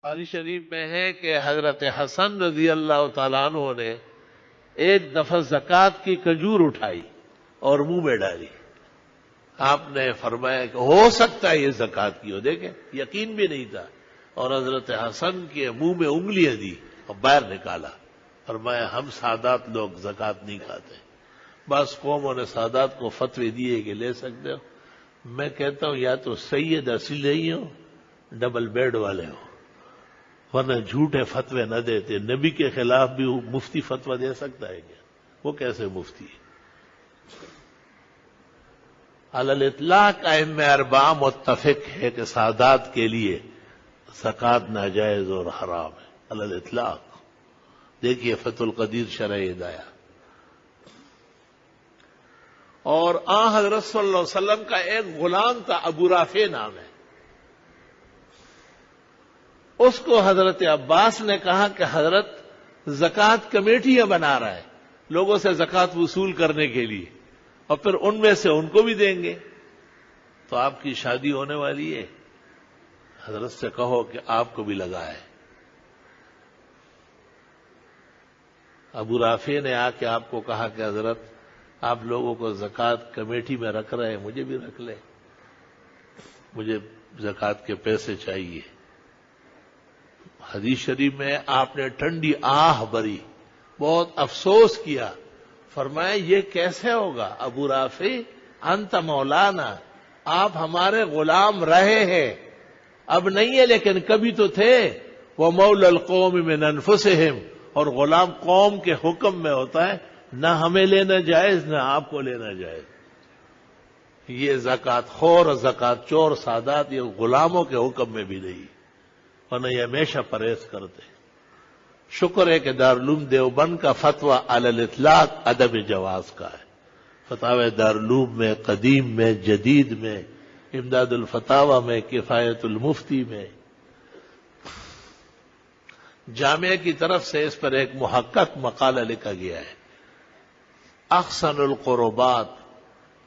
بخاری شریف میں ہے کہ حضرت حسن رضی اللہ تعالیٰ عنہ نے ایک دفعہ زکوٰۃ کی کھجور اٹھائی اور منہ میں ڈالی. آپ نے فرمایا کہ ہو سکتا ہے یہ زکوٰۃ کی ہو. دیکھیں یقین بھی نہیں تھا, اور حضرت حسن کے منہ میں انگلیاں دی اور باہر نکالا. فرمایا ہم سادات لوگ زکوٰۃ نہیں کھاتے. بعض قوموں نے سادات کو فتوی دیے کہ لے سکتے ہو. میں کہتا ہوں یا تو سید اصلی نہیں ہو, ڈبل بیڈ والے ہو, ورنہ جھوٹے فتوے نہ دیتے. نبی کے خلاف بھی مفتی فتویٰ دے سکتا ہے کیا؟ وہ کیسے مفتی ہے؟ علی الاطلاق ائمہ اربعہ متفق ہے کہ سادات کے لیے زکوٰۃ ناجائز اور حرام ہے. علی الاطلاق دیکھیے فتح القدیر شرح ہدایہ. اور حضرت صلی اللہ علیہ وسلم کا ایک غلام تھا, ابو رافع نام ہے. اس کو حضرت عباس نے کہا کہ حضرت زکوٰۃ کمیٹیاں بنا رہا ہے لوگوں سے زکوٰۃ وصول کرنے کے لیے, اور پھر ان میں سے ان کو بھی دیں گے, تو آپ کی شادی ہونے والی ہے, حضرت سے کہو کہ آپ کو بھی لگائے. ابو رافع نے آ کے آپ کو کہا کہ حضرت آپ لوگوں کو زکوٰۃ کمیٹی میں رکھ رہے ہیں, مجھے بھی رکھ لیں, مجھے زکوٰۃ کے پیسے چاہیے. حدیث شریف میں آپ نے ٹھنڈی آہ بھری, بہت افسوس کیا. فرمایا یہ کیسے ہوگا ابو رافع, انت مولانا, آپ ہمارے غلام رہے ہیں, اب نہیں ہے لیکن کبھی تو تھے. وہ مولا القوم من انفسہم, اور غلام قوم کے حکم میں ہوتا ہے, نہ ہمیں لینا جائز نہ آپ کو لینا جائز. یہ زکوٰۃ خور اور زکوٰۃ چور سادات یہ غلاموں کے حکم میں بھی نہیں, ورنہ یہ ہمیشہ پرہیز کرتے. شکر ہے کہ دارالعلوم دیوبند کا فتویٰ علی الاطلاق عدم جواز کا ہے. فتاوی دارالعلوم میں, قدیم میں, جدید میں, امداد الفتاوی میں, کفایت المفتی میں, جامعہ کی طرف سے اس پر ایک محقق مقالہ لکھا گیا ہے, احسن القربات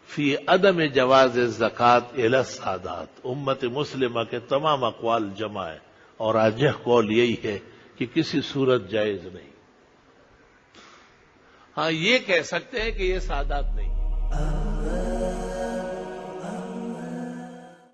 فی عدم جواز الزکوٰۃ الی السادات. امت مسلمہ کے تمام اقوال جمع ہے, اور راجح قول یہی ہے کہ کسی صورت جائز نہیں. ہاں یہ کہہ سکتے ہیں کہ یہ سادات نہیں ہے.